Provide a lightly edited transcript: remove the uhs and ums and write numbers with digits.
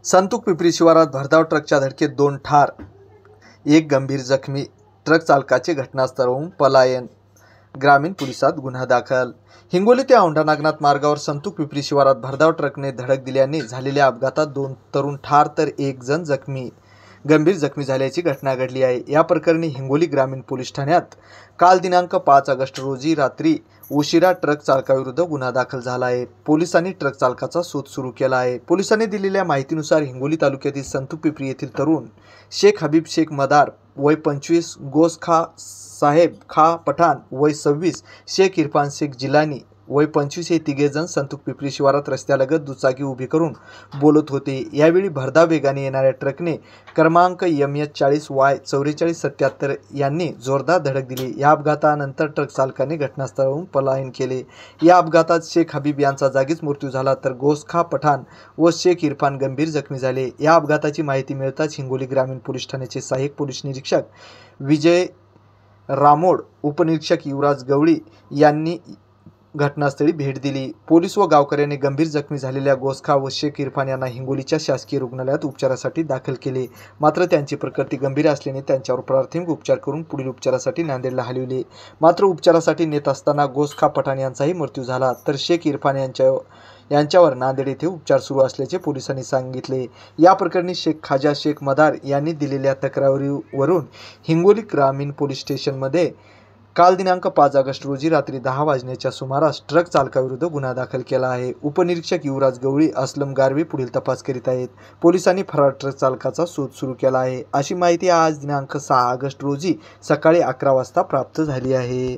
संतूक पिंपरी शिवारात भरधाव ट्रकच्या धडकेत 2 ठार, 1 गंभीर जखमी. ट्रक चालकाचे घटनास्थळावरून पलायन. ग्रामीण पोलिसात गुन्हा दाखल. हिंगोली ते औंढा नागनाथ मार्गावर संतूक पिंपरी शिवारात भरधाव ट्रकने धडक दिल्याने झालेल्या अपघातात 2 तरुण ठार तर 1 जण गंभीर जखमी झाल्याची घटना घडली आहे. या प्रकरणी हिंगोली ग्रामीण पोलीस ठाण्यात काल दिनांक 5 ऑगस्ट रोजी रात्री उशिरा ट्रक चालकाविरुद्ध गुन्हा दाखल झाला आहे. पोलिसांनी ट्रक चालकाचा शोध सुरू केला आहे. पोलिसांनी दिलेल्या माहितीनुसार हिंगोली तालुक्यातील संतूक पिंपरी येथील तरुण शेख हबीब शेख मदार वय 25, गोस खा साहेब खा पठाण वय 26, शेख इरफान शेख जिलानी वय 25 हे तिघेजण संतूक पिंपरी शिवारात रस्त्यालगत दुचाकी उभी करून बोलत होते. यावेळी भरधाव वेगाने येणाऱ्या ट्रकने क्रमांक MH40Y 4477 यांनी जोरदार धडक दिली. या अपघातानंतर ट्रक चालकाने घटनास्थळावरून पलायन केले. या अपघातात शेख हबीब यांचा जागीच मृत्यू झाला तर गोसखा पठाण व शेख इरफान गंभीर जखमी झाले. या अपघाताची माहिती मिळताच हिंगोली ग्रामीण पोलीस ठाण्याचे सहाय्यक पोलीस निरीक्षक विजय रामोड, उपनिरीक्षक युवराज गवळी यांनी घटनास्थळी भेट दिली. पोलीस व गावकऱ्यांनी गंभीर जखमी झालेल्या गोसखा व शेख इरफान यांना हिंगोलीच्या शासकीय रुग्णालयात उपचारासाठी दाखल केले. मात्र त्यांची प्रकृती गंभीर असल्याने त्यांच्यावर प्राथमिक उपचार करून पुढील उपचारासाठी नांदेडला हलविले. मात्र उपचारासाठी नेत असताना गोसखा पठाण यांचाही मृत्यू झाला तर शेख इरफान यांच्यावर नांदेड येथे उपचार सुरू असल्याचे पोलिसांनी सांगितले. या प्रकरणी शेख खाजा शेख मदार यांनी दिलेल्या तक्रारीवरून हिंगोली ग्रामीण पोलीस स्टेशनमध्ये काल दिनांक 5 ऑगस्ट रोजी रात्री 10 वाजण्याच्या सुमारास ट्रक चालकाविरुद्ध गुन्हा दाखल केला आहे. उपनिरीक्षक युवराज गवळी, असलम गारवे पुढील तपास करीत आहेत. पोलिसांनी फरार ट्रक चालकाचा शोध सुरू केला आहे. अशी माहिती आज दिनांक 6 ऑगस्ट रोजी सकाळी 11 वाजता प्राप्त झाली आहे.